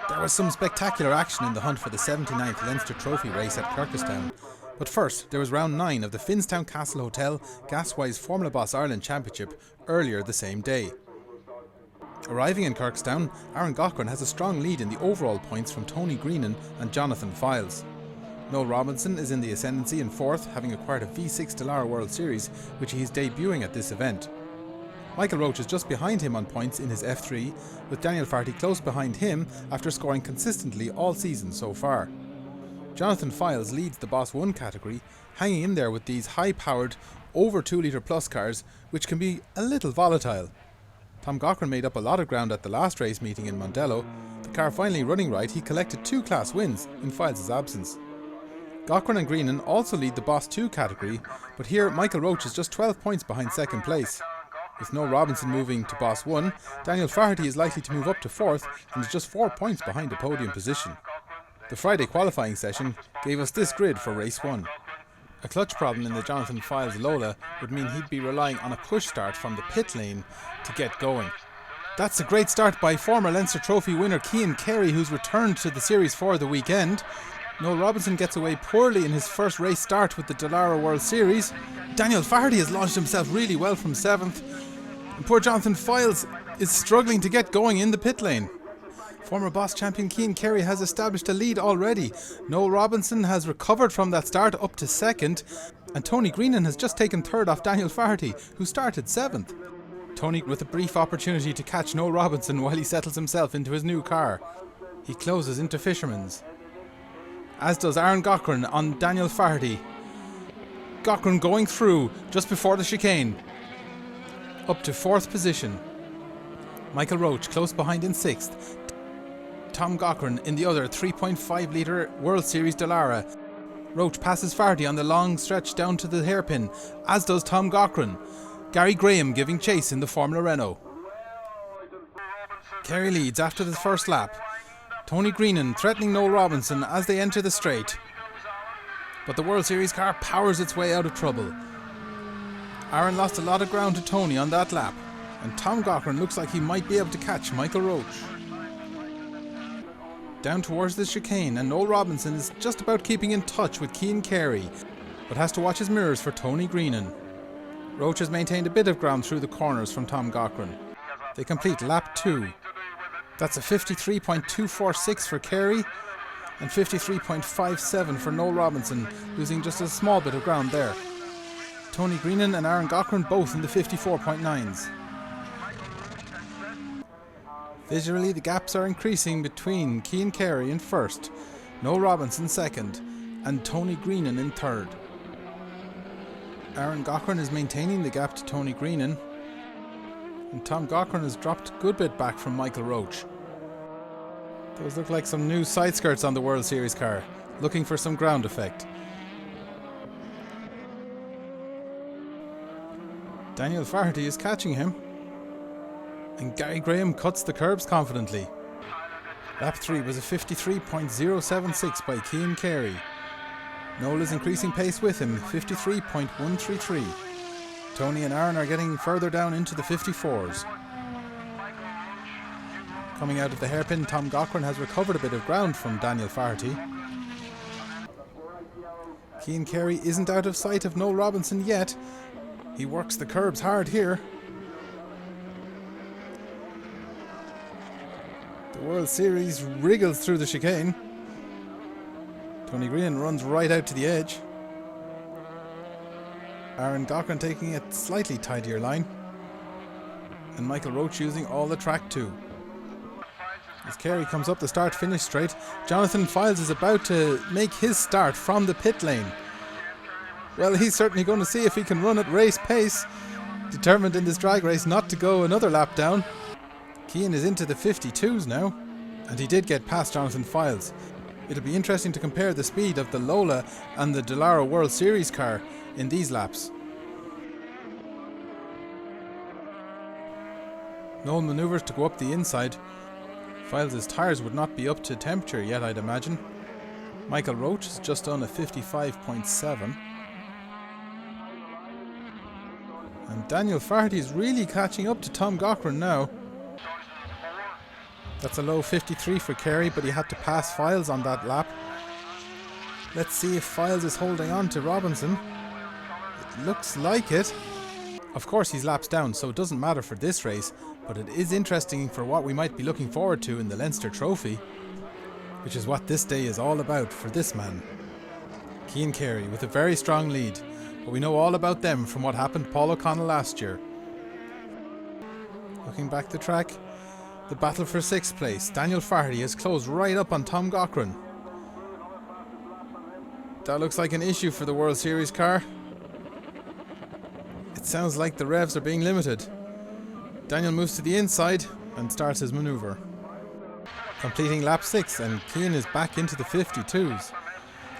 There was some spectacular action in the hunt for the 79th Leinster Trophy race at Kirkstown. But first, there was round 9 of the Finnstown Castle Hotel Gaswise Formula Boss Ireland Championship earlier the same day. Arriving in Kirkstown, Aaron Gaughran has a strong lead in the overall points from Tony Greenan and Jonathan Fildes. Noel Robinson is in the ascendancy in 4th, having acquired a V6 Dallara World Series, which he is debuting at this event. Michael Roach is just behind him on points in his F3, with Daniel Farty close behind him after scoring consistently all season so far. Jonathan Fildes leads the Boss 1 category, hanging in there with these high-powered, over 2 litre plus cars, which can be a little volatile. Tom Gaughran made up a lot of ground at the last race meeting in Mondello. The car finally running right, he collected 2 class wins in Fildes' absence. Gaughran and Greenan also lead the Boss 2 category, but here Michael Roach is just 12 points behind second place. With Noel Robinson moving to Boss 1, Daniel Farty is likely to move up to 4th and is just 4 points behind the podium position. The Friday qualifying session gave us this grid for race 1. A clutch problem in the Jonathan Fildes Lola would mean he'd be relying on a push start from the pit lane to get going. That's a great start by former Leinster Trophy winner Cian Carey, who's returned to the series for the weekend. Noel Robinson gets away poorly in his first race start with the Dallara World Series. Daniel Farty has launched himself really well from 7th. And poor Jonathan Fildes is struggling to get going in the pit lane. Former Boss champion Cian Carey has established a lead already. Noel Robinson has recovered from that start up to 2nd. And Tony Greenan has just taken 3rd off Daniel Farty, who started 7th. Tony with a brief opportunity to catch Noel Robinson while he settles himself into his new car. He closes into Fisherman's, as does Aaron Gaughran on Daniel Farty. Gaughran going through just before the chicane, up to 4th position. Michael Roach close behind in 6th. Tom Gaughran in the other 3.5 litre World Series Dallara. Roach passes Farty on the long stretch down to the hairpin, as does Tom Gaughran. Gary Graham giving chase in the Formula Renault. Carey leads after the first lap. Tony Greenan threatening Noel Robinson as they enter the straight. But the World Series car powers its way out of trouble. Aaron lost a lot of ground to Tony on that lap, and Tom Gaughran looks like he might be able to catch Michael Roach. Down towards the chicane, and Noel Robinson is just about keeping in touch with Cian Carey, but has to watch his mirrors for Tony Greenan. Roach has maintained a bit of ground through the corners from Tom Gaughran. They complete lap 2. That's a 53.246 for Carey and 53.57 for Noel Robinson, losing just a small bit of ground there. Tony Greenan and Aaron Gaughran both in the 54.9s. Visually, the gaps are increasing between Cian Carey in 1st, Noel Robinson 2nd, and Tony Greenan in 3rd. Aaron Gaughran is maintaining the gap to Tony Greenan, and Tom Gaughran has dropped a good bit back from Michael Roach. Those look like some new side skirts on the World Series car, looking for some ground effect. Daniel Farty is catching him, and Gary Graham cuts the curbs confidently. Lap 3 was a 53.076 by Cian Carey. Noel is increasing pace with him, 53.133. Tony and Aaron are getting further down into the 54s. Coming out of the hairpin, Tom Gaughran has recovered a bit of ground from Daniel Farty. Cian Carey isn't out of sight of Noel Robinson yet. He works the curbs hard here. The World Series wriggles through the chicane. Tony Greenan runs right out to the edge. Aaron Gaughran taking a slightly tidier line. And Michael Roach using all the track too. As Carey comes up the start-finish straight, Jonathan Fildes is about to make his start from the pit lane. Well, he's certainly going to see if he can run at race pace, determined in this drag race not to go another lap down. Cian is into the 52s now, and he did get past Jonathan Fildes. It'll be interesting to compare the speed of the Lola and the Dallara World Series car in these laps. Noel manoeuvres to go up the inside. Fildes' tyres would not be up to temperature yet, I'd imagine. Michael Roach has just done a 55.7. And Daniel Farty is really catching up to Tom Gaughran now. That's a low 53 for Carey, but he had to pass Fildes on that lap. Let's see if Fildes is holding on to Robinson. It looks like it. Of course he's laps down, so it doesn't matter for this race, but it is interesting for what we might be looking forward to in the Leinster Trophy, which is what this day is all about for this man. Cian Carey with a very strong lead, but we know all about them from what happened to Paul O'Connell last year. Looking back the track, the battle for 6th place. Daniel Farty has closed right up on Tom Gaughran. That looks like an issue for the World Series car. It sounds like the revs are being limited. Daniel moves to the inside and starts his manoeuvre. Completing lap 6, and Cian is back into the 52s.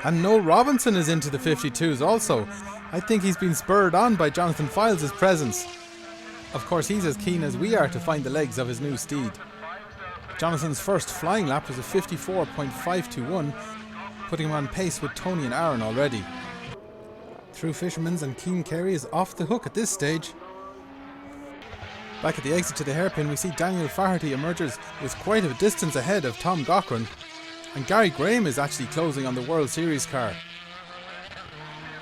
And Noel Robinson is into the 52s also. I think he's been spurred on by Jonathan Fildes' presence. Of course, he's as keen as we are to find the legs of his new steed. Jonathan's first flying lap was a 54.521, putting him on pace with Tony and Aaron already. Through Fisherman's, and Cian Carey is off the hook at this stage. Back at the exit to the hairpin, we see Daniel Farty emerges with quite a distance ahead of Tom Gaughran, and Gary Graham is actually closing on the World Series car.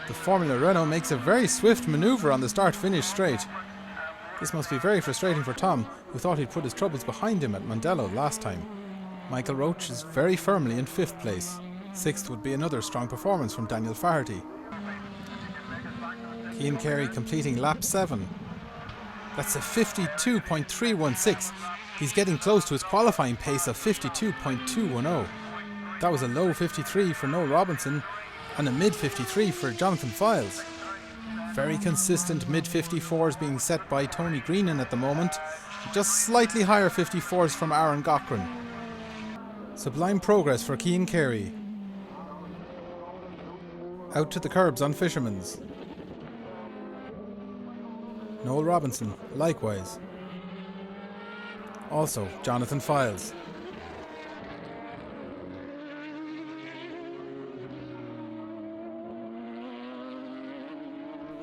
The Formula Renault makes a very swift manoeuvre on the start-finish straight. This must be very frustrating for Tom, who thought he'd put his troubles behind him at Mondello last time. Michael Roche is very firmly in 5th place. 6th would be another strong performance from Daniel Farty. Cian Carey completing lap 7. That's a 52.316. He's getting close to his qualifying pace of 52.210. That was a low 53 for Noel Robinson and a mid 53 for Jonathan Fildes. Very consistent mid 54s being set by Tony Greenan at the moment. Just slightly higher 54s from Aaron Gaughran. Sublime progress for Cian Carey. Out to the curbs on Fisherman's. Noel Robinson, likewise. Also, Jonathan Fildes.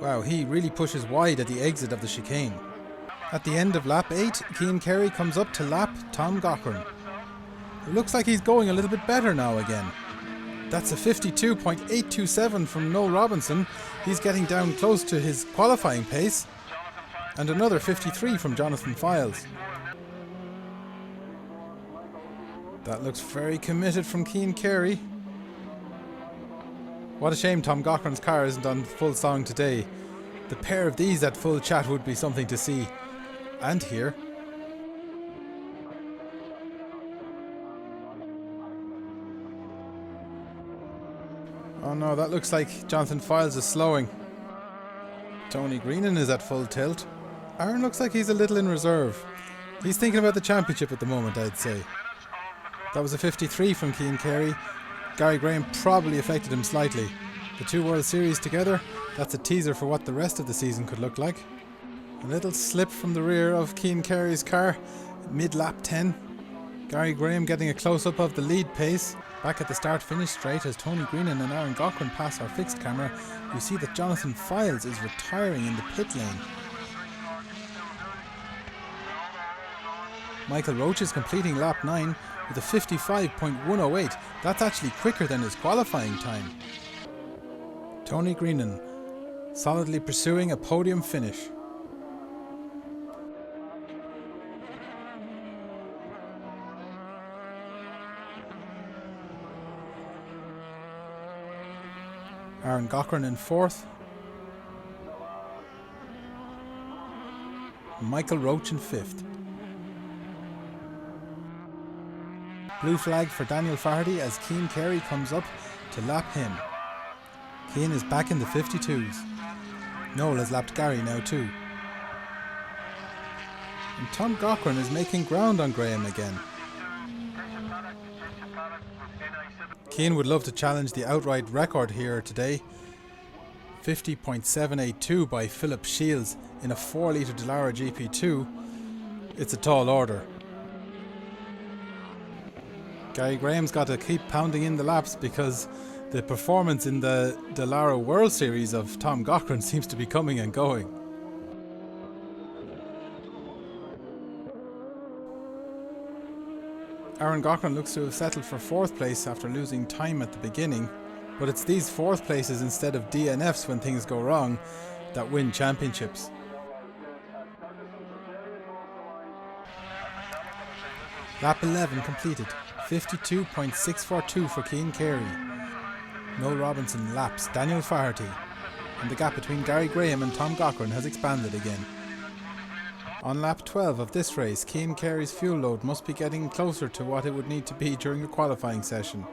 Wow, he really pushes wide at the exit of the chicane. At the end of lap 8, Cian Carey comes up to lap Tom Gaughran. It looks like he's going a little bit better now again. That's a 52.827 from Noel Robinson. He's getting down close to his qualifying pace. And another 53 from Jonathan Fildes. That looks very committed from Cian Carey. What a shame Tom Gaughran's car isn't on full song today. The pair of these at full chat would be something to see and hear. Oh no, that looks like Jonathan Fildes is slowing. Tony Greenan is at full tilt. Aaron looks like he's a little in reserve. He's thinking about the championship at the moment, I'd say. That was a 53 from Cian Carey. Gary Graham probably affected him slightly. The two World Series together, that's a teaser for what the rest of the season could look like. A little slip from the rear of Cian Carey's car, mid-lap 10. Gary Graham getting a close-up of the lead pace. Back at the start-finish straight as Tony Greenan and Aaron Gaughran pass our fixed camera, we see that Jonathan Fildes is retiring in the pit lane. Michael Roche is completing lap 9 with a 55.108. That's actually quicker than his qualifying time. Tony Greenan solidly pursuing a podium finish. Aaron Gaughran in 4th. Michael Roche in 5th. Blue flag for Daniel Farty as Cian Carey comes up to lap him. Cian is back in the 52s. Noel has lapped Gary now too. And Tom Gaughran is making ground on Graham again. Cian would love to challenge the outright record here today. 50.782 by Philip Shields in a 4 litre Dallara GP2. It's a tall order. Gary Graham's got to keep pounding in the laps because the performance in the Dallara World Series of Tom Gaughran seems to be coming and going. Aaron Gaughran looks to have settled for 4th place after losing time at the beginning, but it's these 4th places instead of DNFs when things go wrong that win championships. Lap 11 completed, 52.642 for Cian Carey. Noel Robinson laps Daniel Faherty, and the gap between Gary Graham and Tom Gaughran has expanded again. On lap 12 of this race, Cian Carey's fuel load must be getting closer to what it would need to be during the qualifying session.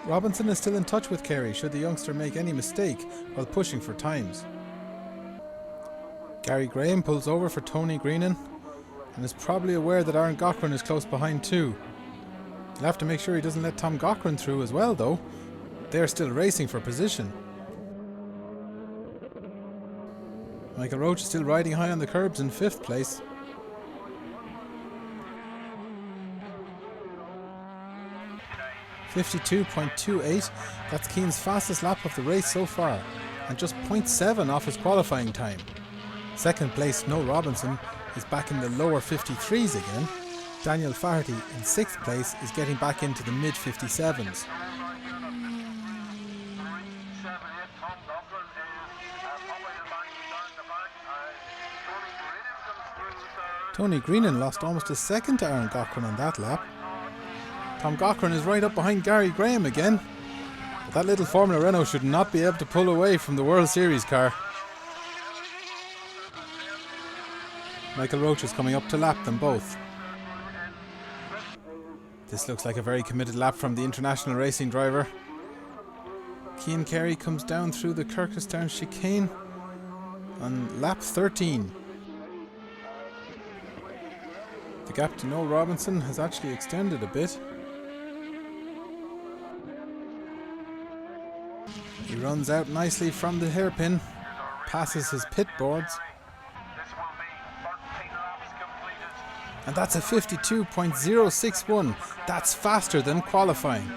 Robinson is still in touch with Carey should the youngster make any mistake while pushing for times. Gary Graham pulls over for Tony Greenan and is probably aware that Aaron Gaughran is close behind too. He'll have to make sure he doesn't let Tom Gaughran through as well though. They're still racing for position. Michael Roche is still riding high on the curbs in 5th place. .52.28, that's Cian's fastest lap of the race so far, and just 0.7 off his qualifying time. 2nd place Noel Robinson is back in the lower 53s again. Daniel Faherty in 6th place is getting back into the mid 57s. Tony Greenan lost almost a second to Aaron Gaughran on that lap. Tom Gaughran is right up behind Gary Graham again, but that little Formula Renault should not be able to pull away from the World Series car. Michael Roche is coming up to lap them both. This looks like a very committed lap from the international racing driver. Cian Carey comes down through the Kirkestown chicane on lap 13. The gap to Noel Robinson has actually extended a bit. He runs out nicely from the hairpin, passes his pit boards. And that's a 52.061. That's faster than qualifying.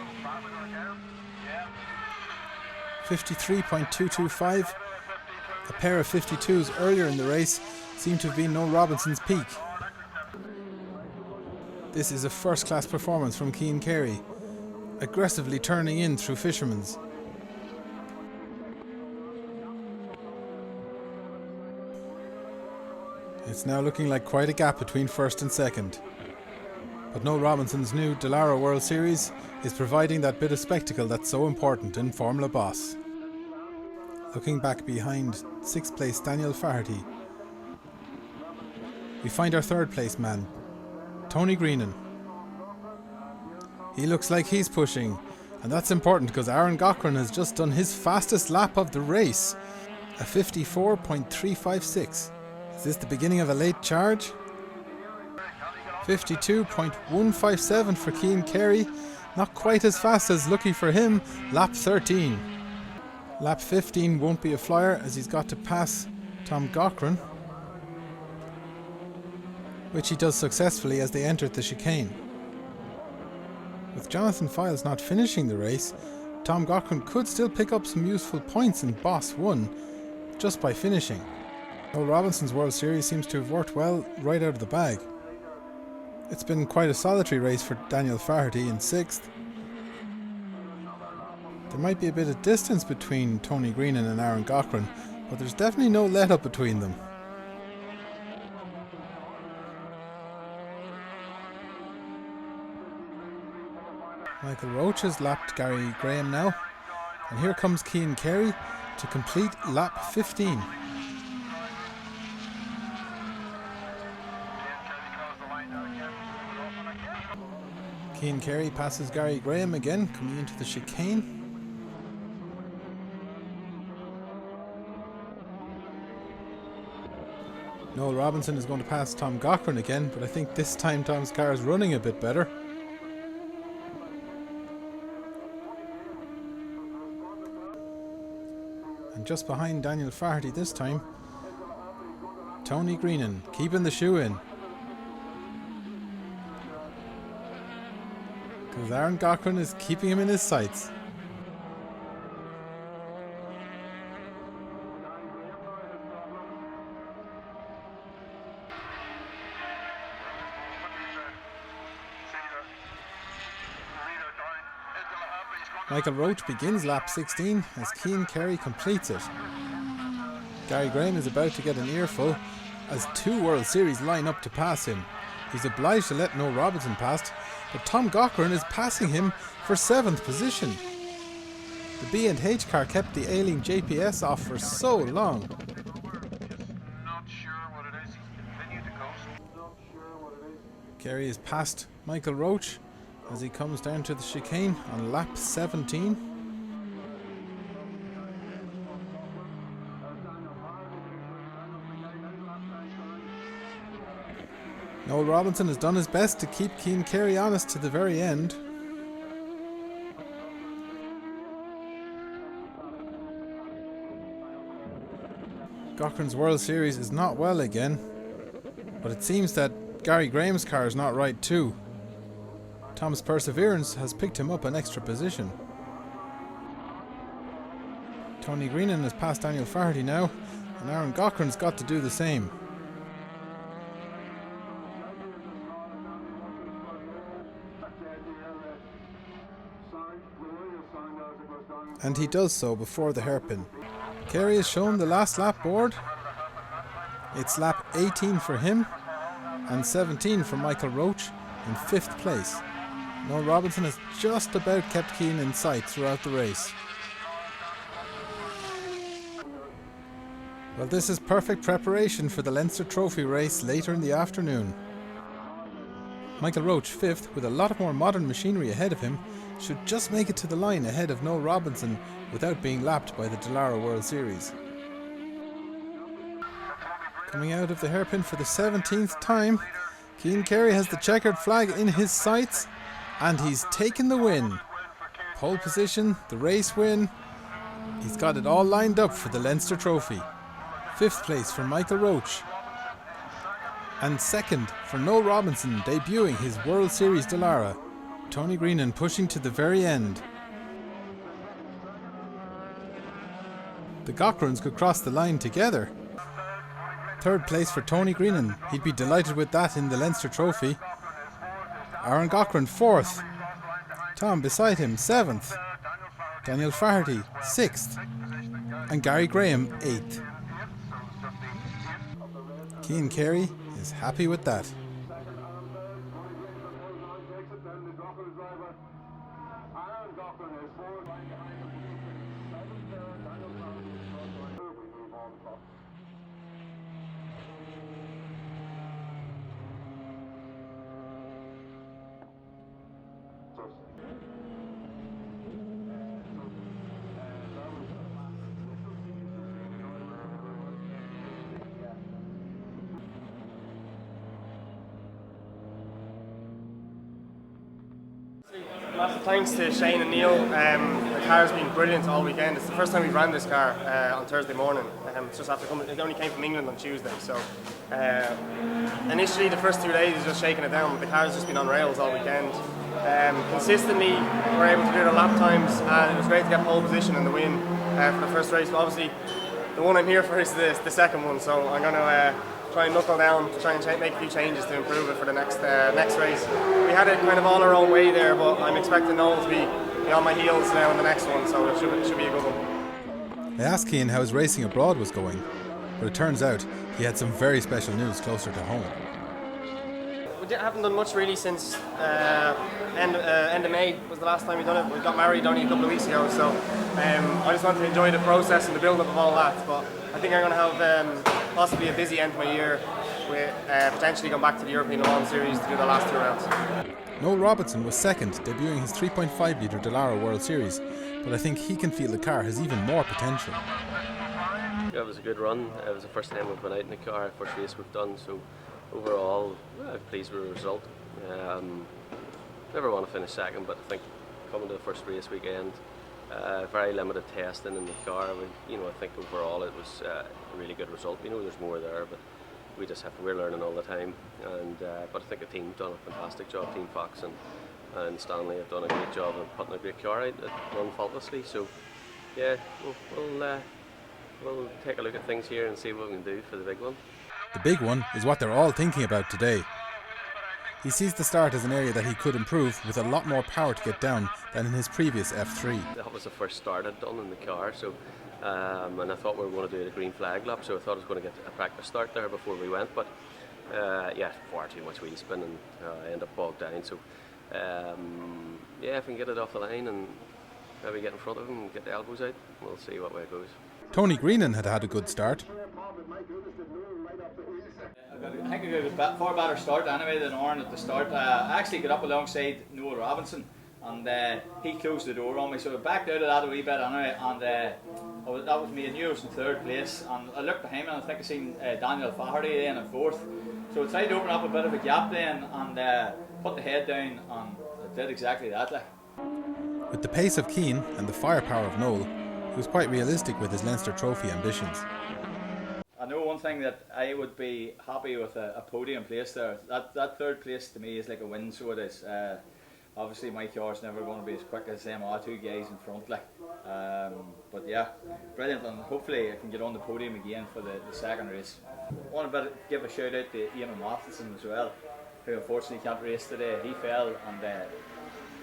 53.225. A pair of 52s earlier in the race seem to have been Noel Robinson's peak. This is a first-class performance from Cian Carey, aggressively turning in through Fisherman's. It's now looking like quite a gap between 1st and 2nd. But Noel Robinson's new Dallara World Series is providing that bit of spectacle that's so important in Formula Boss. Looking back behind 6th place Daniel Faherty, we find our 3rd place man, Tony Greenan. He looks like he's pushing, and that's important because Aaron Gaughran has just done his fastest lap of the race, a 54.356. Is this the beginning of a late charge? 52.157 for Cian Carey, not quite as fast as lucky for him, lap 13. Lap 15 won't be a flyer as he's got to pass Tom Gaughran, which he does successfully as they entered the chicane. With Jonathan Fildes not finishing the race, Tom Gaughran could still pick up some useful points in Boss 1 just by finishing. Noel Robinson's World Series seems to have worked well right out of the bag. It's been quite a solitary race for Daniel Faherty in 6th. There might be a bit of distance between Tony Greenan and Aaron Gaughran, but there's definitely no let up between them. Michael Roche has lapped Gary Graham now, and here comes Cian Carey to complete lap 15. Cian Carey passes Gary Graham again, coming into the chicane. Noel Robinson is going to pass Tom Gaughran again, but I think this time Tom's car is running a bit better. And just behind Daniel Faherty this time, Tony Greenan, keeping the shoe in. Because Aaron Gaughran is keeping him in his sights. Michael Roche begins lap 16 as Cian Carey completes it. Gary Graham is about to get an earful as 2 World Series line up to pass him. He's obliged to let Noel Robinson past, but Tom Gaughran is passing him for 7th position. The B&H car kept the ailing JPS off for so long. Carey is past Michael Roche as he comes down to the chicane on lap 17. Noel Robinson has done his best to keep Cian Carey honest to the very end. Gaughran's World Series is not well again, but it seems that Gary Graham's car is not right too. Tom's perseverance has picked him up an extra position. Tony Greenan has passed Daniel Faherty now, and Aaron Gaughran's got to do the same. And he does so before the hairpin. Carey has shown the last lap board. It's lap 18 for him and 17 for Michael Roche in 5th place. Noel Robinson has just about kept Cian in sight throughout the race. Well, this is perfect preparation for the Leinster Trophy race later in the afternoon. Michael Roche, 5th, with a lot more modern machinery ahead of him, should just make it to the line ahead of Noel Robinson without being lapped by the Dallara World Series. Coming out of the hairpin for the 17th time, Cian Carey has the checkered flag in his sights, and he's taken the win. Pole position, the race win. He's got it all lined up for the Leinster Trophy. 5th place for Michael Roche. And 2nd for Noel Robinson, debuting his World Series Dallara. Tony Greenan pushing to the very end. The Gaughrans could cross the line together. 3rd place for Tony Greenan. He'd be delighted with that in the Leinster Trophy. Aaron Gaughran, 4th. Tom beside him, 7th. Daniel Faherty, 6th. And Gary Graham, 8th. Cian Carey is happy with that. Massive thanks to Shane and Neil. The car's been brilliant all weekend. It's the first time we've ran this car on Thursday morning. It's just after coming, it only came from England on Tuesday. So initially the first 2 days was just shaking it down, but the car's just been on rails all weekend. Consistently we're able to do the lap times, and it was great to get pole position and the win for the first race. But obviously the one I'm here for is the second one, so I'm going to try and knuckle down to try and make a few changes to improve it for the next race. We had it kind of all our own way there, but I'm expecting Noel to be on my heels now in the next one, so it should be a good one. I asked Cian how his racing abroad was going, but it turns out he had some very special news closer to home. We haven't done much really since end of May was the last time we done it. We got married only a couple of weeks ago, so I just wanted to enjoy the process and the build-up of all that. But I think I'm going to have possibly a busy end to my year with potentially going back to the European Le Mans Series to do the last 2 rounds. Noel Robinson was 2nd, debuting his 3.5 litre Dallara World Series, but I think he can feel the car has even more potential. Yeah, it was a good run. It was the first time we've been out in the car, first race we've done, so overall I'm pleased with the result. Never want to finish second, but I think coming to the first race weekend, very limited testing in the car. I think overall it was a really good result. There's more there, but we're learning all the time. But I think the team's done a fantastic job. Team Fox and Stanley have done a great job of putting a great car out that run faultlessly. So yeah, we'll take a look at things here and see what we can do for the big one. The big one is what they're all thinking about today. He sees the start as an area that he could improve with a lot more power to get down than in his previous F3. That was the first start I'd done in the car, so and I thought we were going to do the green flag lap, so I thought I was going to get a practice start there before we went, but yeah, far too much wheel spin, and I end up bogged down. So yeah, if we can get it off the line and maybe get in front of him and get the elbows out, we'll see what way it goes. Tony Greenan had a good start. I think I got a far better start anyway than Aaron at the start. I actually got up alongside Noel Robinson, and he closed the door on me, so I backed out of that a wee bit anyway, and that was me. I knew I was in third place, and I looked behind me and I think I seen Daniel Flaherty then in fourth, so I tried to open up a bit of a gap then and put the head down, and I did exactly that. With the pace of Cian and the firepower of Noel, he was quite realistic with his Leinster Trophy ambitions. I know one thing that I would be happy with a podium place there. That third place to me is like a win, so it is. Obviously my car's never going to be as quick as them other two guys in front, like. But yeah, brilliant, and hopefully I can get on the podium again for the second race. I want to give a shout out to Ian Matheson as well, who unfortunately can't race today. He fell and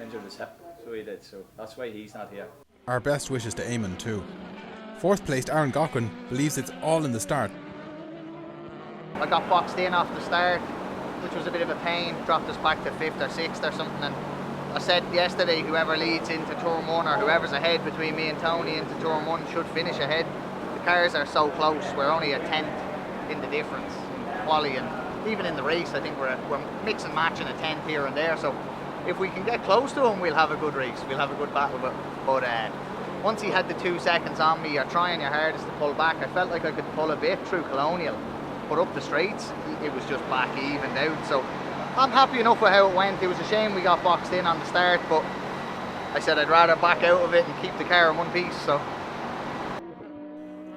injured his hip, so he did, so that's why he's not here. Our best wishes to Eamon too. Fourth placed Aaron Gaughran believes it's all in the start. I got boxed in off the start, which was a bit of a pain, dropped us back to 5th or 6th or something, and I said yesterday whoever leads into turn 1 or whoever's ahead between me and Tony into turn 1 should finish ahead. The cars are so close, we're only a 10th in the difference in quali, and even in the race I think we're mix and matching a 10th here and there, so if we can get close to him we'll have a good race, we'll have a good battle, but once he had the 2 seconds on me, you're trying your hardest to pull back. I felt like I could pull a bit through Colonial, but up the straights it was just back evened out, so I'm happy enough with how it went. It was a shame we got boxed in on the start, but I said I'd rather back out of it and keep the car in one piece. So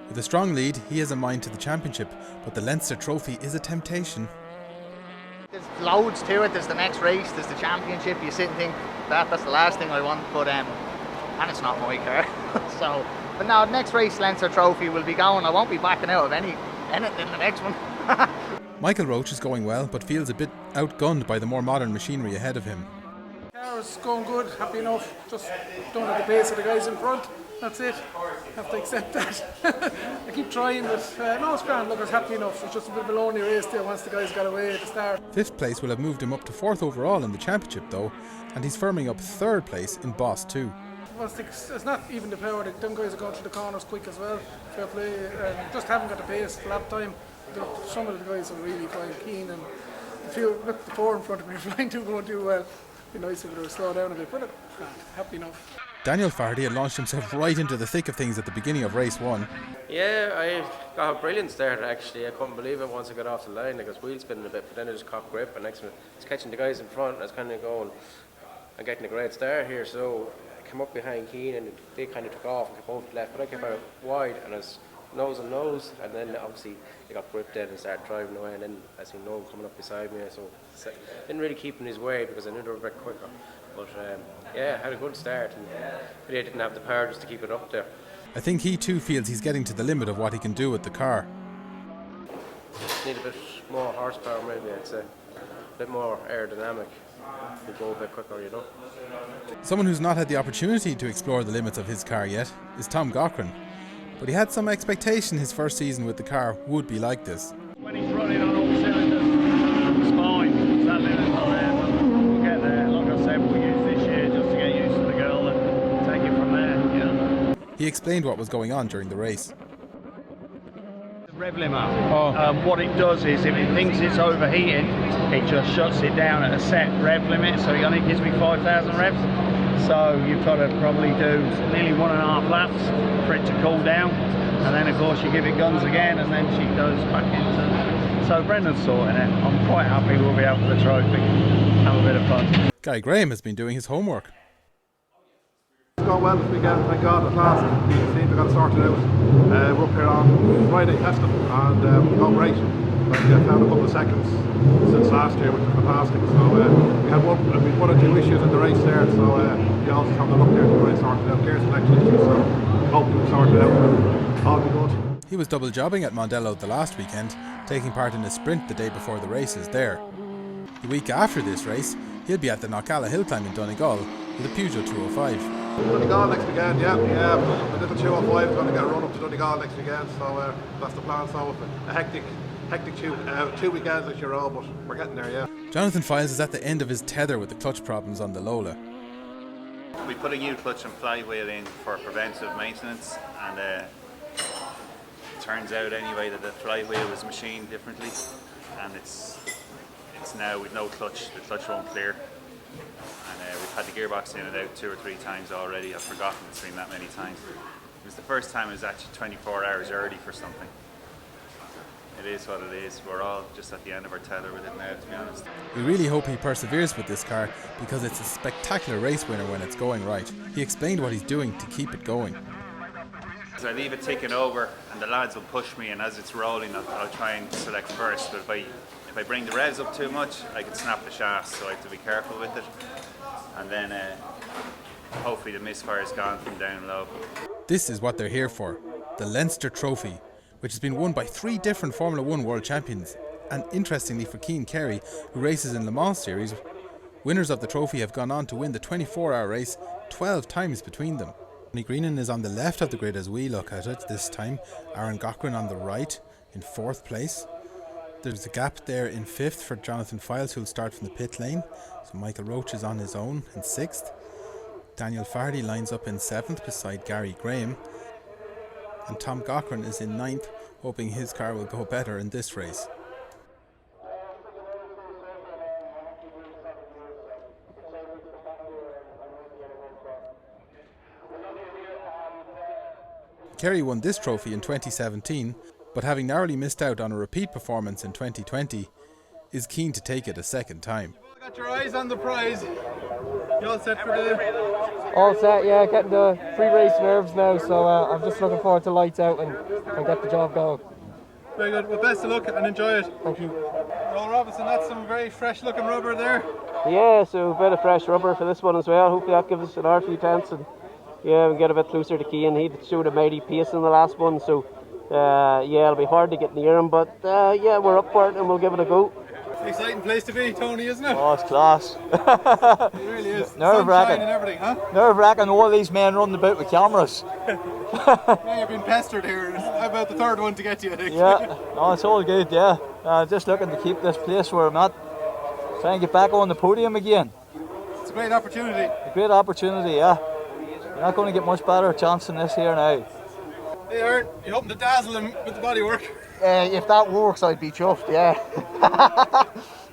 with a strong lead, he has a mind to the championship, but the Leinster Trophy is a temptation. There's loads to it. There's the next race, there's the championship. You sit and think that's the last thing I want, but and it's not my car. So, but now next race, Leinster Trophy will be going. I won't be backing out of anything in the next one. Michael Roach is going well, but feels a bit outgunned by the more modern machinery ahead of him. The car is going good, happy enough, just don't have the pace of the guys in front, that's it, have to accept that. I keep trying, but no, it's grand, look, I was happy enough, it's just a bit of a lonely race there once the guys got away at the start. 5th place will have moved him up to 4th overall in the championship though, and he's firming up 3rd place in Boss 2. It's not even the power, them guys are going through the corners quick as well, fair play, just haven't got the pace, lap time. Some of the guys are really flying keen, and the 4 in front of me are flying going too well. It'd be nice if they were slow down a bit, but happy enough. Daniel Flaherty had launched himself right into the thick of things at the beginning of race 1. Yeah, I got a brilliant start actually. I couldn't believe it once I got off the line. I was wheel spinning a bit, but then I just caught grip, and next minute I was catching the guys in front, and I was kind of going and getting a great start here. So I came up behind Cian, and they kind of took off and kept over to left, but I came out wide, and I was nose and nose, and then obviously they got gripped in and started driving away, and then I seen Noel coming up beside me, so didn't really keep in his way because I knew they were a bit quicker. But yeah, had a good start, and really didn't have the power just to keep it up there. I think he too feels he's getting to the limit of what he can do with the car. Just need a bit more horsepower maybe, I'd say. A bit more aerodynamic. We go a bit quicker, you know. Someone who's not had the opportunity to explore the limits of his car yet is Tom Gaughran. But he had some expectation his first season with the car would be like this. When he's running on all cylinders, it's fine. It's that limit on there, but we'll get there. Like I said, we'll use this year just to get used to the girl and take it from there, you know. He explained what was going on during the race. The rev limiter, what it does is if it thinks it's overheating, it just shuts it down at a set rev limit, so it only gives me 5,000 revs. So you've got to probably do nearly 1.5 laps for it to cool down, and then of course you give it guns again, and then she goes back into. So Brendan's sorting it. I'm quite happy we'll be out for the trophy. Have a bit of fun. Guy Graham has been doing his homework. It's gone well this weekend, thank God at last. We seem to got sorted out. We're up here on Friday testing, and we've gone great. We found a couple of seconds since last year, which was fantastic. So we had one or two issues in the race there, so we also have a look there to try and sort it out. Gear selection issues, so hopefully we'll sort it out. All be good. He was double jobbing at Mondello the last weekend, taking part in a sprint the day before the races there. The week after this race, he'll be at the Knockalla Hill Climb in Donegal with a Peugeot 205. Donegal next weekend, yeah. The little 205 is going to get a run up to Donegal next weekend, so that's the plan. So a hectic 2 weekends this year, but we're getting there, yeah. Jonathan Fildes is at the end of his tether with the clutch problems on the Lola. We put a new clutch and flywheel in for preventive maintenance, and it turns out anyway that the flywheel was machined differently, and it's now with no clutch. The clutch won't clear, and we've had the gearbox in and out 2 or 3 times already. I've forgotten it's been that many times. It was the first time it was actually 24 hours early for something. It is what it is. We're all just at the end of our tether with it now, to be honest. We really hope he perseveres with this car because it's a spectacular race winner when it's going right. He explained what he's doing to keep it going. So I leave it ticking over and the lads will push me, and as it's rolling I'll try and select first, but if I bring the revs up too much I can snap the shafts, so I have to be careful with it, and then hopefully the misfire is gone from down low. This is what they're here for, the Leinster Trophy, which has been won by 3 different Formula 1 world champions, and interestingly for Cian Carey, who races in Le Mans series, winners of the trophy have gone on to win the 24-hour race 12 times between them. Tony Greenan is on the left of the grid as we look at it this time, Aaron Gaughran on the right in 4th place. There's a gap there in 5th for Jonathan Fildes, who'll start from the pit lane, so Michael Roach is on his own in 6th. Daniel Fardy lines up in 7th beside Gary Graham, and Tom Gaughran is in 9th, hoping his car will go better in this race. Carey won this trophy in 2017, but having narrowly missed out on a repeat performance in 2020, is keen to take it a second time. Got your eyes on the prize. You all set for the... All set, yeah, getting the pre-race nerves now, so I'm just looking forward to lights out and get the job going. Very good, well best of luck and enjoy it. Thank you. Noel Robinson, that's some very fresh looking rubber there. Yeah, so a bit of fresh rubber for this one as well. Hopefully that gives us another few tenths, and yeah, we can get a bit closer to Cian. He showed a mighty pace in the last one, so yeah, it'll be hard to get near him, but yeah, we're up for it and we'll give it a go. Exciting place to be, Tony, isn't it? Oh, it's class. It really is. Nerve-wracking and everything, huh? Nerve-wracking, all these men running about with cameras. Yeah, you've been pestered here. How about the third one to get you, I think? Yeah, no, it's all good, yeah. Just looking to keep this place where I'm at. Try and get back on the podium again. It's a great opportunity. A great opportunity, yeah. You're not going to get much better chance than this here now. Hey Aaron, you hoping to dazzle him with the bodywork? If that works, I'd be chuffed, yeah.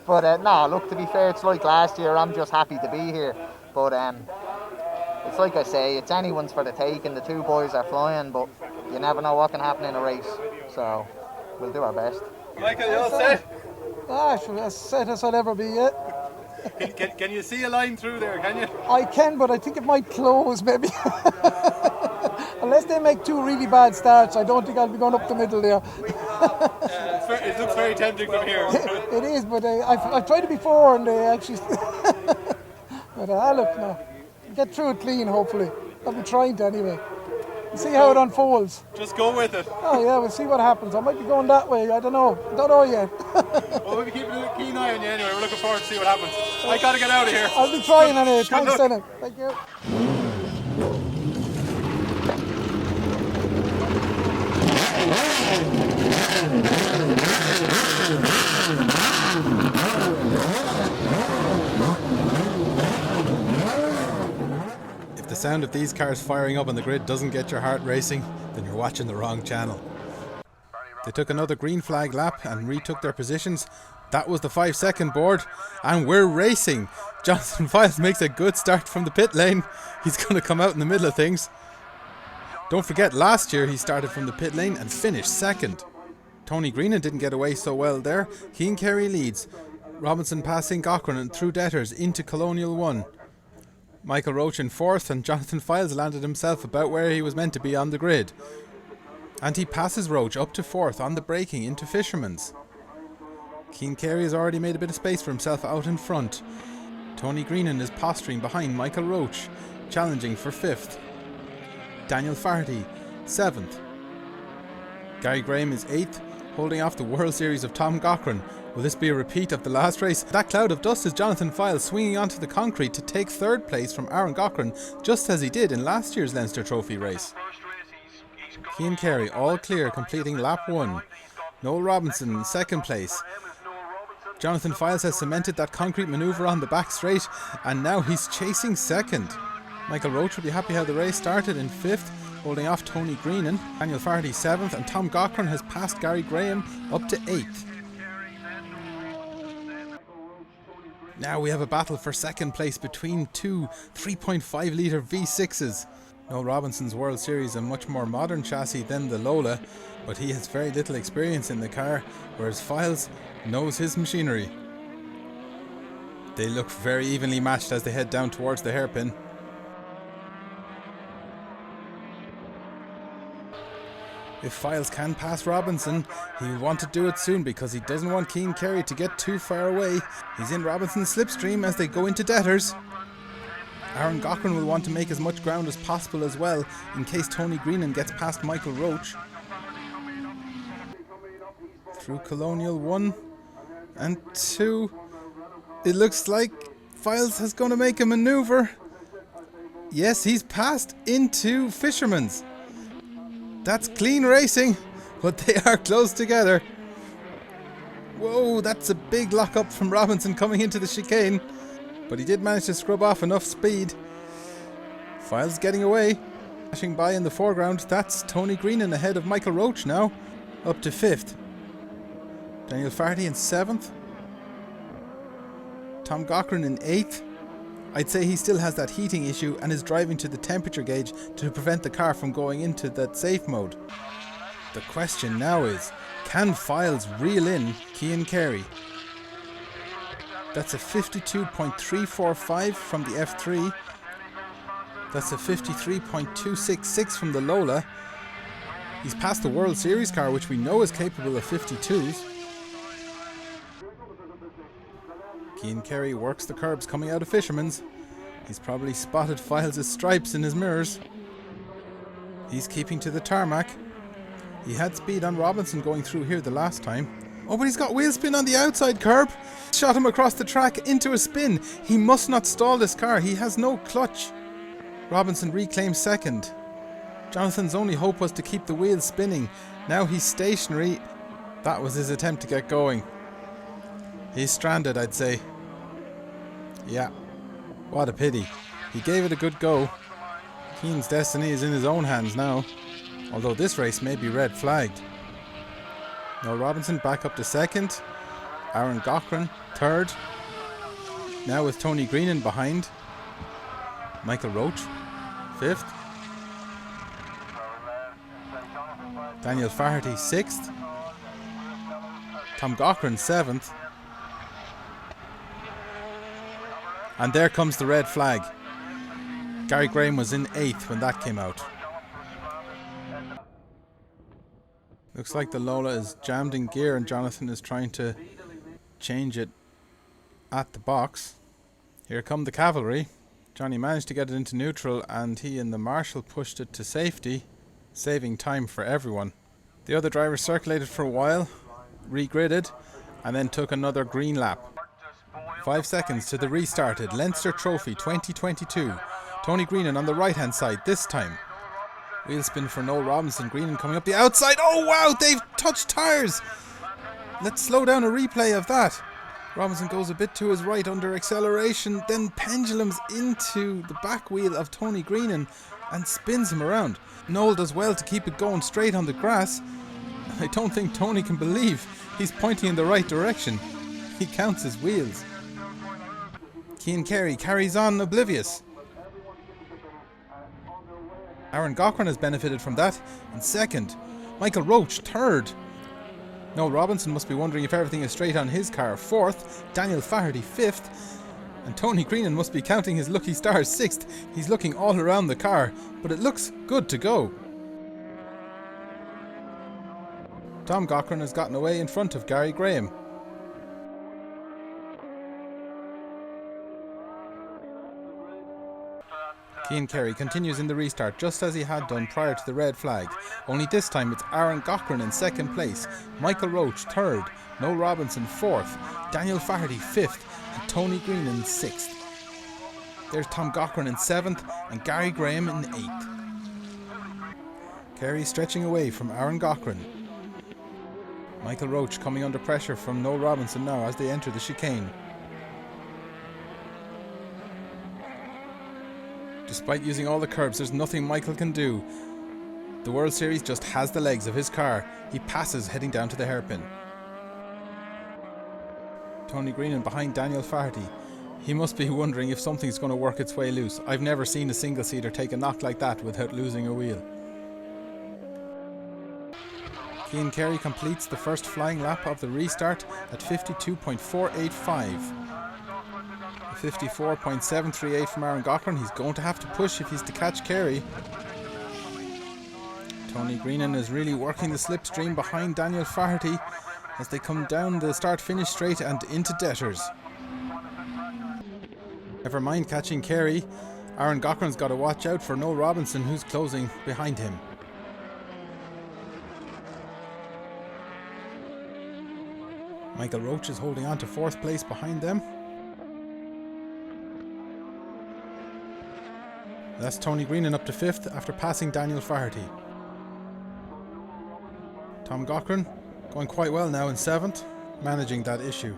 But no, look, to be fair, it's like last year. I'm just happy to be here. But it's like I say, it's anyone's for the taking. The 2 boys are flying, but you never know what can happen in a race. So we'll do our best. Michael, you all set? As set as I'll ever be yet. Can you see a line through there, can you? I can, but I think it might close maybe. Unless they make 2 really bad starts, I don't think I'll be going up the middle there. It looks very tempting from here. It is, but I've tried it before and they actually... But look, no. Get through it clean, hopefully. I'll be trying to anyway. See how it unfolds. Just go with it. Oh yeah, we'll see what happens. I might be going that way, I don't know. Don't know yet. Well, we'll be keeping a keen eye on you anyway. We're looking forward to see what happens. I gotta get out of here. I'll be trying anyway. Thanks, Dennis. Thank you. If the sound of these cars firing up on the grid doesn't get your heart racing, then you're watching the wrong channel. They took another green flag lap and retook their positions. That was the 5-second board, and we're racing. Jonathan Fildes makes a good start from the pit lane. He's going to come out in the middle of things. Don't forget, last year he started from the pit lane and finished 2nd. Tony Greenan didn't get away so well there. Cian Carey leads. Robinson passing Gaughran and through Debtors into Colonial 1. Michael Roach in 4th, and Jonathan Fildes landed himself about where he was meant to be on the grid. And he passes Roach up to 4th on the braking into Fisherman's. Cian Carey has already made a bit of space for himself out in front. Tony Greenan is posturing behind Michael Roach, challenging for 5th. Daniel Fardy, 7th. Gary Graham is 8th, holding off the World Series of Tom Gaughran, Will this be a repeat of the last race? That cloud of dust is Jonathan Fildes swinging onto the concrete to take third place from Aaron Gaughran, just as he did in last year's Leinster Trophy race. Cian Carey all clear, completing lap 1. Noel Robinson second place. Jonathan Fildes has cemented that concrete manoeuvre on the back straight, and now he's chasing second. Michael Roach will be happy how the race started in 5th, holding off Tony Greenan. Daniel Farty 7th, and Tom Gaughran has passed Gary Graham up to 8th. Now we have a battle for second place between two 3.5 litre V6s. Noel Robinson's World Series, a much more modern chassis than the Lola, but he has very little experience in the car, whereas Fildes knows his machinery. They look very evenly matched as they head down towards the hairpin. If Fildes can pass Robinson, he'll want to do it soon because he doesn't want Cian Carey to get too far away. He's in Robinson's slipstream as they go into debtors. Aaron Gaughran will want to make as much ground as possible as well, in case Tony Greenan gets past Michael Roach. Through Colonial 1 and 2. It looks like Fildes is going to make a manoeuvre. Yes, he's passed into Fisherman's. That's clean racing, but they are close together. Whoa, that's a big lock up from Robinson coming into the chicane. But he did manage to scrub off enough speed. Fildes getting away. Flashing by in the foreground, that's Tony Greenan ahead of Michael Roach now. Up to 5th. Daniel Farty in 7th. Tom Gaughran in 8th. I'd say he still has that heating issue and is driving to the temperature gauge to prevent the car from going into that safe mode. The question now is, can Fildes reel in Cian Carey? That's a 52.345 from the F3. That's a 53.266 from the Lola. He's passed the World Series car, which we know is capable of 52s. Cian Carey works the curbs coming out of Fisherman's. He's probably spotted Fildes' stripes in his mirrors. He's keeping to the tarmac. He had speed on Robinson going through here the last time. Oh, but he's got wheel spin on the outside curb. Shot him across the track into a spin. He must not stall this car. He has no clutch. Robinson reclaims second. Jonathan's only hope was to keep the wheels spinning. Now he's stationary. That was his attempt to get going. He's stranded, I'd say. Yeah. What a pity. He gave it a good go. Cian's destiny is in his own hands now. Although this race may be red flagged. Noel Robinson back up to 2nd. Aaron Gaughran 3rd. Now with Tony Greenan behind. Michael Roach 5th. Daniel Farty 6th. Tom Gaughran 7th. And there comes the red flag. Gary Graham was in 8th when that came out. Looks like the Lola is jammed in gear and Jonathan is trying to change it at the box. Here come the cavalry. Johnny managed to get it into neutral and he and the marshal pushed it to safety, saving time for everyone. The other drivers circulated for a while, regridded, and then took another green lap. 5 seconds to the restarted Leinster Trophy 2022. Tony Greenan on the right hand side this time. Wheel spin for Noel Robinson. Greenan coming up the outside. Oh wow, they've touched tyres. Let's slow down a replay of that. Robinson goes a bit to his right under acceleration, then pendulums into the back wheel of Tony Greenan and spins him around. Noel does well to keep it going straight on the grass. I don't think Tony can believe he's pointing in the right direction. He counts his wheels. Cian Carey carries on oblivious. Aaron Gaughran has benefited from that in 2nd. Michael Roach 3rd. Noel Robinson must be wondering if everything is straight on his car 4th. Daniel Farty 5th. And Tony Greenan must be counting his lucky stars 6th. He's looking all around the car, but it looks good to go. Tom Gaughran has gotten away in front of Gary Graham. Cian Carey continues in the restart just as he had done prior to the red flag, only this time it's Aaron Gaughran in second place, Michael Roche third, Noel Robinson fourth, Daniel Faherty fifth and Tony Greenan sixth. There's Tom Gaughran in seventh and Gary Graham in eighth. Carey stretching away from Aaron Gaughran. Michael Roche coming under pressure from Noel Robinson now as they enter the chicane. Despite using all the curbs, there's nothing Michael can do. The World Series just has the legs of his car. He passes heading down to the hairpin. Tony Greenan behind Daniel Faherty. He must be wondering if something's going to work its way loose. I've never seen a single-seater take a knock like that without losing a wheel. Cian Carey completes the first flying lap of the restart at 52.485. 54.738 from Aaron Gaughran. He's going to have to push if he's to catch Carey. Tony Greenan is really working the slipstream behind Daniel Faherty as they come down the start-finish straight and into debtors. Never mind catching Carey. Aaron Gaughran's got to watch out for Noel Robinson, who's closing behind him. Michael Roche is holding on to fourth place behind them. That's Tony Greenan up to fifth after passing Daniel Faherty. Tom Gaughran going quite well now in seventh, managing that issue.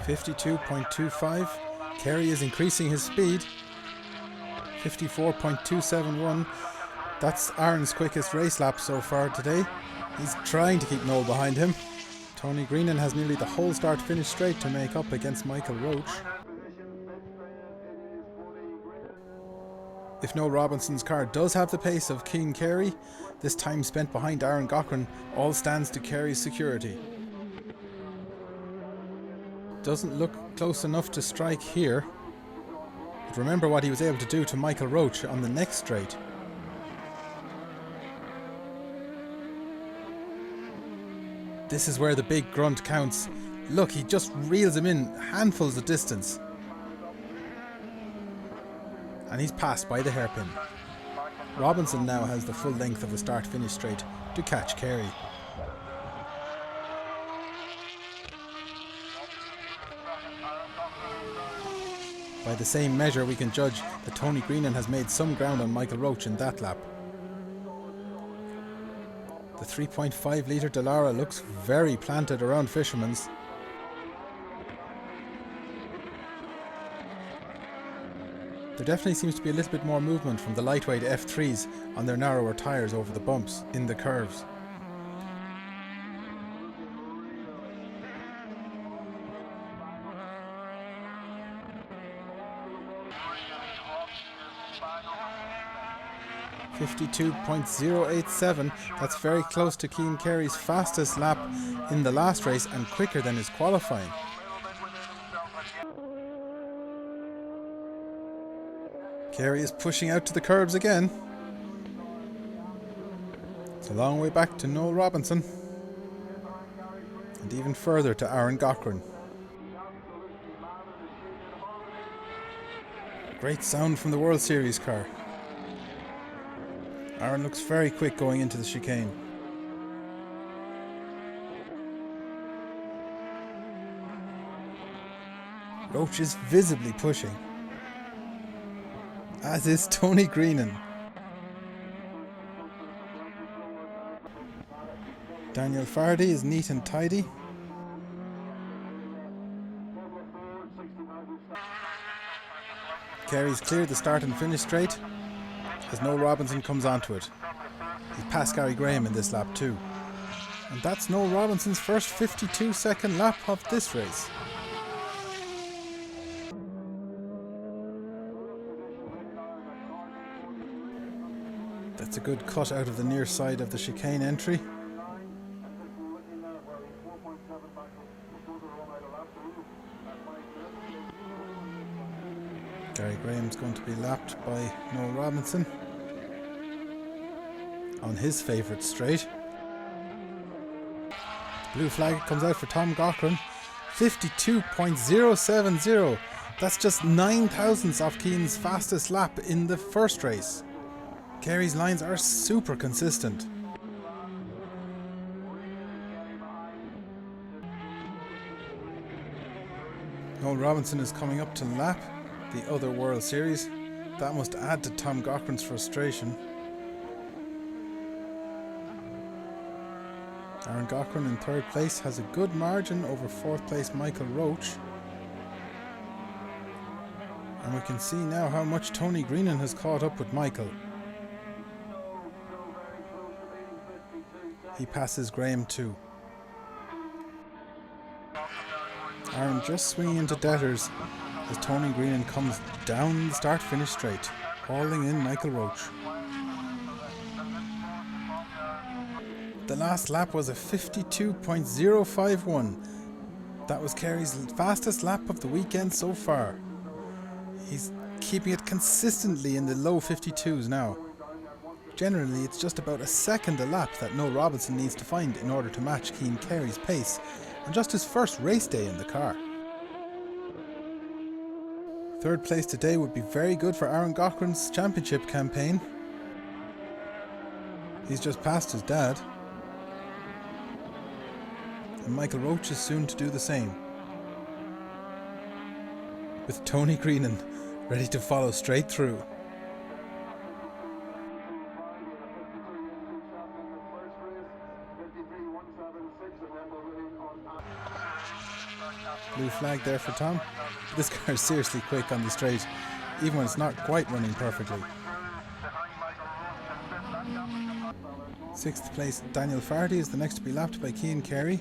52.25. Carey is increasing his speed. 54.271. That's Aaron's quickest race lap so far today. He's trying to keep Noel behind him. Tony Greenan has nearly the whole start finish straight to make up against Michael Roche. If Noel Robinson's car does have the pace of Cian Carey, this time spent behind Aaron Gaughran all stands to Carey's security. Doesn't look close enough to strike here, but remember what he was able to do to Michael Roche on the next straight. This is where the big grunt counts. Look, he just reels him in handfuls of distance. And he's passed by the hairpin. Robinson now has the full length of the start-finish straight to catch Carey. By the same measure, we can judge that Tony Greenan has made some ground on Michael Roche in that lap. The 3.5 litre Dallara looks very planted around Fisherman's. There definitely seems to be a little bit more movement from the lightweight F3s on their narrower tyres over the bumps in the curves. .087. That's very close to Cian Carey's fastest lap in the last race and quicker than his qualifying. Carey is pushing out to the curbs again. It's a long way back to Noel Robinson and even further to Aaron Gaughran. Great sound from the World Series car. Aaron looks very quick going into the chicane. Roche is visibly pushing, as is Tony Greenan. Daniel Faherty is neat and tidy. Carey's cleared the start and finish straight as Noel Robinson comes onto it. He's passed Gary Graham in this lap too. And that's Noel Robinson's first 52-second lap of this race. That's a good cut out of the near side of the chicane entry. Gary Graham's going to be lapped by Noel Robinson on his favourite straight. Blue flag comes out for Tom Gaughran. 52.070. That's just 9 thousandths off Cian's fastest lap in the first race. Carey's lines are super consistent. Noel Robinson is coming up to lap the other World Series. That must add to Tom Gaughran's frustration. Aaron Gaughran in third place has a good margin over fourth place Michael Roach. And we can see now how much Tony Greenan has caught up with Michael. He passes Graham too. Aaron just swinging into debtors as Tony Greenan comes down the start-finish straight, hauling in Michael Roach. The last lap was a 52.051. That was Carey's fastest lap of the weekend so far. He's keeping it consistently in the low 52s now. Generally, it's just about a second a lap that Noel Robinson needs to find in order to match Cian Carey's pace, and just his first race day in the car. Third place today would be very good for Aaron Gaughran's championship campaign. He's just passed his dad. And Michael Roach is soon to do the same. With Tony Greenan ready to follow straight through. Blue flag there for Tom. This car is seriously quick on the straight, even when it's not quite running perfectly. Sixth place Daniel Farty is the next to be lapped by Cian Carey.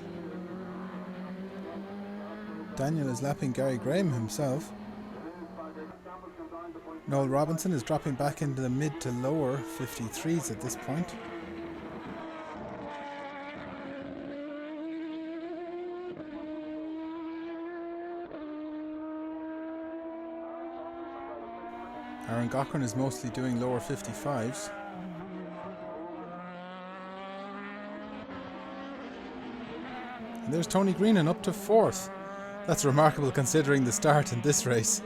Daniel is lapping Gary Graham himself. Noel Robinson is dropping back into the mid to lower 53s at this point. Aaron Gaughran is mostly doing lower 55s. And there's Tony Greenan up to fourth. That's remarkable considering the start in this race.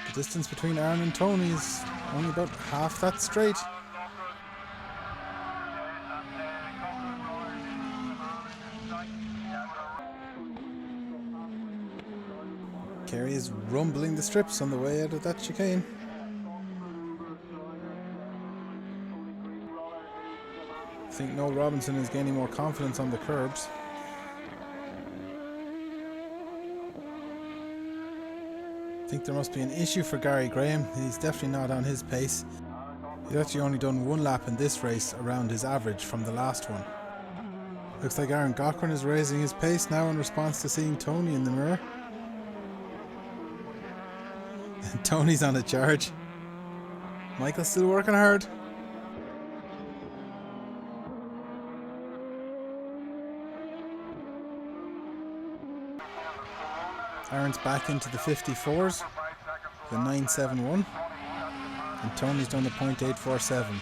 The distance between Aaron and Tony is only about half that straight. Carey is rumbling the strips on the way out of that chicane. I think Noel Robinson is gaining more confidence on the curbs. I think there must be an issue for Gary Graham. He's definitely not on his pace. He's actually only done one lap in this race around his average from the last one. Looks like Aaron Gaughran is raising his pace now in response to seeing Tony in the mirror. And Tony's on a charge. Michael's still working hard. Aaron's back into the 54s, the 971, and Tony's done the .847.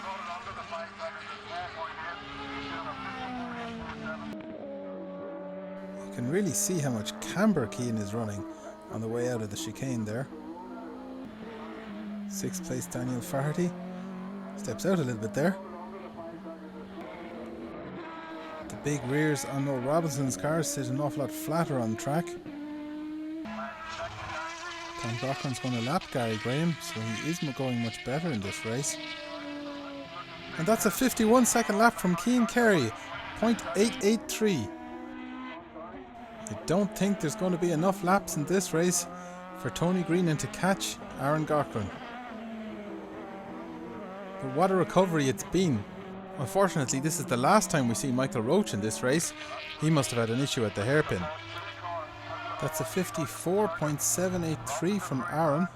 You can really see how much camber Cian is running on the way out of the chicane there. Sixth place Daniel Farty steps out a little bit there. The big rears on Noel Robinson's cars sit an awful lot flatter on track. Tom Gaughran's going to lap Gary Graham, so he isn't going much better in this race. And that's a 51-second lap from Cian Carey, .883. I don't think there's going to be enough laps in this race for Tony Greenan to catch Aaron Gaughran. But what a recovery it's been. Unfortunately, this is the last time we see Michael Roach in this race. He must have had an issue at the hairpin. That's a 54.783 from Aaron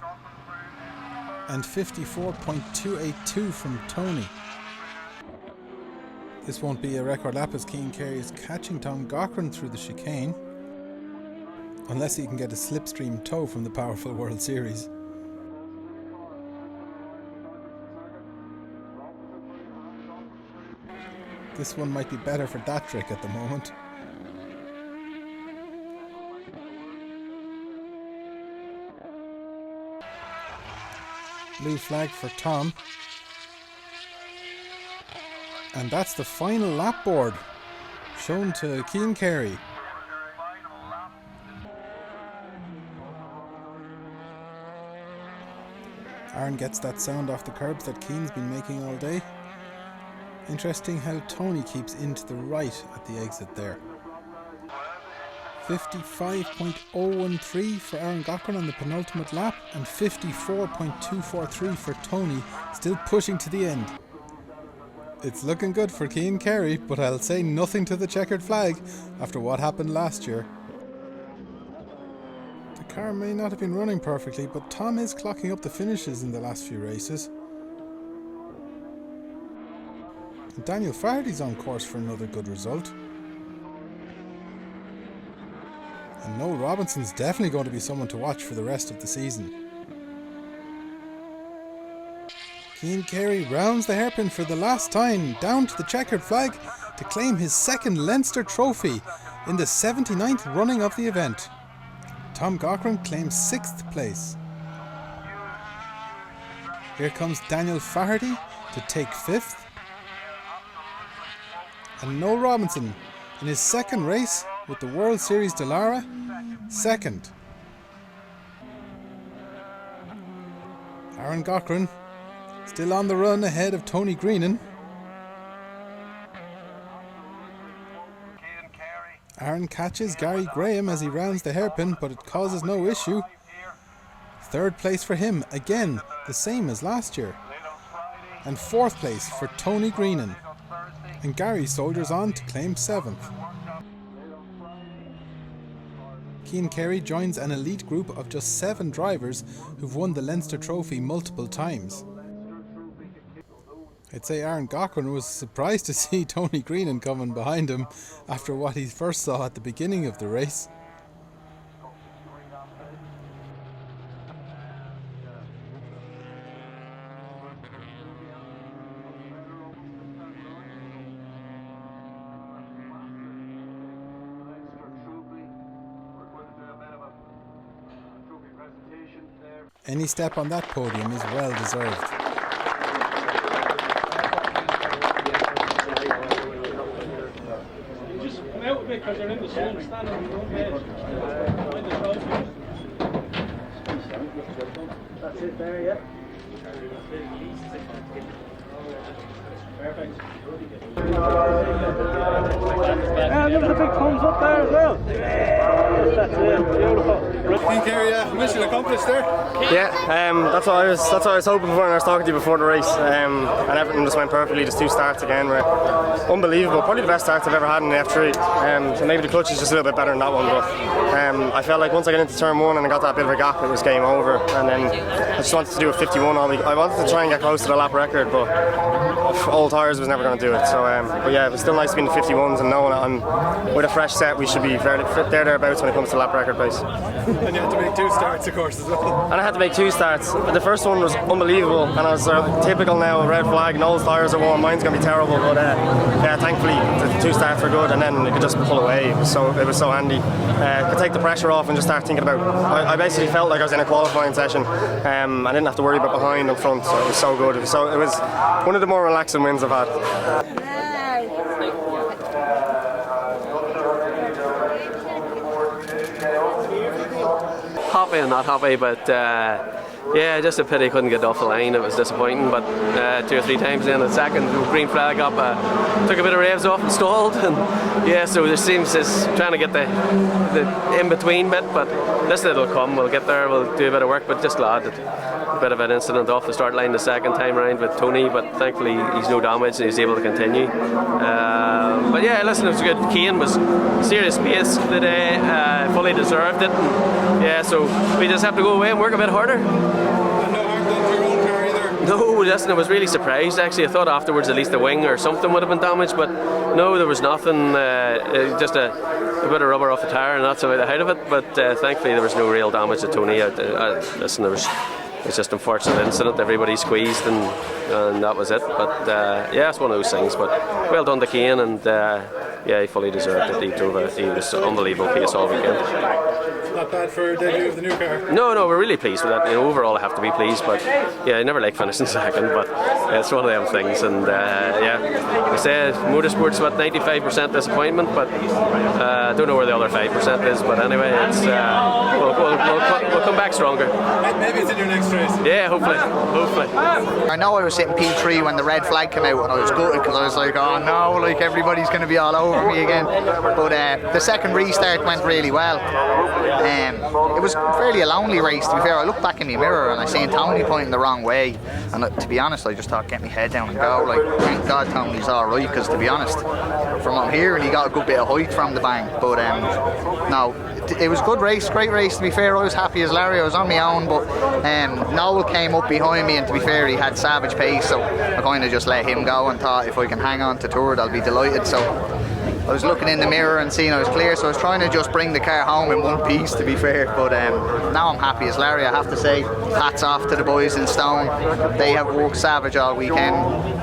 and 54.282 from Tony. This won't be a record lap as Cian Carey is catching Tom Gaughran through the chicane, unless he can get a slipstream tow from the powerful World Series. This one might be better for that trick at the moment. Blue flag for Tom. And that's the final lap board shown to Cian Carey. Aaron gets that sound off the curbs that Cian's been making all day. Interesting how Tony keeps into the right at the exit there. 55.013 for Aaron Gaughran on the penultimate lap, and 54.243 for Tony, still pushing to the end. It's looking good for Cian Carey, but I'll say nothing to the checkered flag after what happened last year. The car may not have been running perfectly, but Tom is clocking up the finishes in the last few races. And Daniel Fardy's on course for another good result. And Noel Robinson's definitely going to be someone to watch for the rest of the season. Cian Carey rounds the hairpin for the last time down to the checkered flag to claim his second Leinster Trophy in the 79th running of the event. Tom Gaughran claims 6th place. Here comes Daniel Fardy to take 5th. And Noel Robinson in his second race with the World Series Dallara, 2nd. Aaron Gaughran still on the run ahead of Tony Greenan. Aaron catches Gary Graham as he rounds the hairpin, but it causes no issue. 3rd place for him, again the same as last year. And 4th place for Tony Greenan. And Gary soldiers on to claim 7th. Cian Carey joins an elite group of just 7 drivers who've won the Leinster Trophy multiple times. I'd say Aaron Gaughran was surprised to see Tony Greenan coming behind him after what he first saw at the beginning of the race. Any step on that podium is well deserved. Just come out a bit because you're in the sun, stand on your own bed. That's it there, yeah. Perfect. And look at the big thumbs up there as well. That's it, beautiful. Cian Carey, mission accomplished there. Yeah, that's what I was hoping for when I was talking to you before the race, and everything just went perfectly. Just 2 starts again were unbelievable. Probably the best starts I've ever had in the F3. So maybe the clutch is just a little bit better than that one, but I felt like once I got into turn 1 and I got that bit of a gap, it was game over. And then I just wanted to do a 51 all week. I wanted to try and get close to the lap record, but old tyres was never going to do it. So, but yeah, it was still nice to be in the 51s and knowing that I'm with a fresh set, we should be fairly thereabouts when it comes to lap record pace. And you had to make 2 starts, of course, as well. And I had to make 2 starts. The first one was unbelievable, and I was typical now, red flag, Noel's tyres are warm, mine's going to be terrible, but yeah, thankfully the 2 starts were good, and then it could just pull away. It was so handy. Could take the pressure off and just start thinking about, I basically felt like I was in a qualifying session. I didn't have to worry about behind and front, so it was so good. It was one of the more relaxing wins I've had. Happy and not happy, but yeah, just a pity couldn't get off the line. It was disappointing, but 2 or 3 times in the second, green flag up, took a bit of revs off and stalled, and yeah, so there seems it's trying to get the in-between bit, but listen, it'll come, we'll get there, we'll do a bit of work, but just glad that a bit of an incident off the start line the second time around with Tony, but thankfully he's no damage and he's able to continue. But yeah, listen, it was good. Cian was serious pace today, fully deserved it, and yeah, so we just have to go away and work a bit harder. No, listen, I was really surprised actually. I thought afterwards at least the wing or something would have been damaged, but no, there was nothing, just a bit of rubber off the tyre and that's about the height of it, but thankfully there was no real damage to Tony. Listen, there was it's just an unfortunate incident. Everybody squeezed and that was it. But yeah, it's one of those things. But well done to Cian, and yeah, he fully deserved it. He was unbelievable pace all weekend. Not bad for debut of the new car. No, we're really pleased with that. Overall I have to be pleased, but yeah, I never like finishing second, but it's one of them things. And yeah, I say motorsport's about 95% disappointment, but I don't know where the other 5% is. But anyway, it's we'll come back stronger. Maybe it's in your next race. Yeah, hopefully. I know I was sitting P3 when the red flag came out, and I was gutted because I was like, oh no, like everybody's going to be all over me again. But the second restart went really well. It was fairly a lonely race, to be fair. I looked back in the mirror and I seen Tony pointing the wrong way, and to be honest, I just thought, get my head down and go. Like, thank God Tony's alright, because to be honest, from up here, he got a good bit of height from the bank. But no, it was a good race, great race, to be fair. I was happy as Larry. I was on my own, but Noel came up behind me, and to be fair, he had savage pace, so I kind of just let him go and thought, if I can hang on to Tour, I'll be delighted. So I was looking in the mirror and seeing I was clear, so I was trying to just bring the car home in one piece, to be fair. But now I'm happy as Larry. I have to say, hats off to the boys in Stone. They have worked savage all weekend.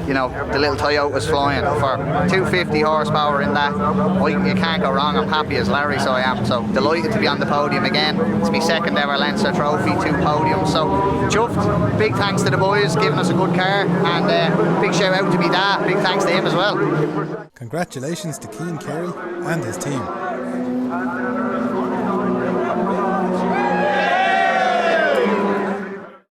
You know, the little Toyota's flying for 250 horsepower in that. You can't go wrong. I'm happy as Larry, so I am. So delighted to be on the podium again. It's my second ever Leinster Trophy, 2 podiums. So chuffed. Big thanks to the boys, giving us a good car, and big shout out to me dad. Big thanks to him as well. Congratulations to Cian Carey and his team.